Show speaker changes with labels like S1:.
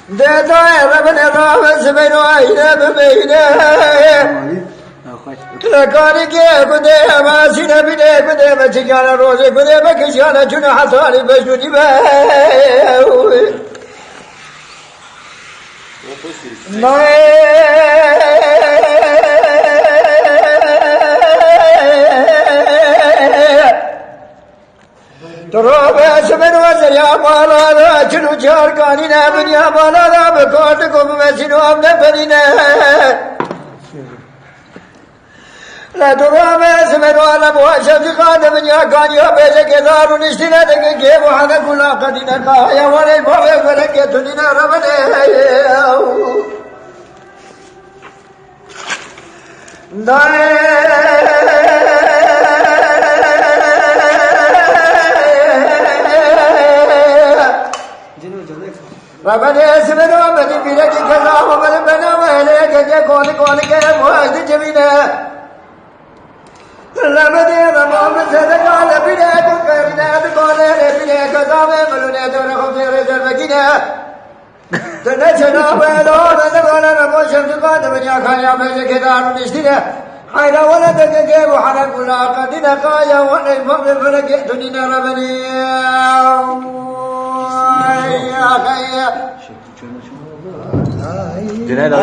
S1: ده ربنا راه زمن وعينا ببينه لكاري كي كده ما سينا بده كده ما تجانا روزي كده ما كشانا جنا حصالي بجودي ما ترى زمن وزريا مالا لا شنو جار كانينا من يا مالا لا بكوتكم مسينو أمنا بنينا لا ترى زمن ولا بواشف قاد من يا كان يا بيجك دار ونشتنا دك كيف وحنا كنا قدينا كايا ولا بوي ولا كتنينا ربنا ربنا اسمنا ومن بيرك كذا ومن بنا وهلك كون كان واحد جمينا ربنا رمام صدق على بيرك كرنا بقول بيرك كذا ملونا دون خير دربكنا تنجنا بلو نزغنا رموش شمسقان من يا خان يا بيرك دار نشتنا خير ولا دك وحنا كنا قدنا قايا ولا فم فلك دنيا ربنا
S2: جناد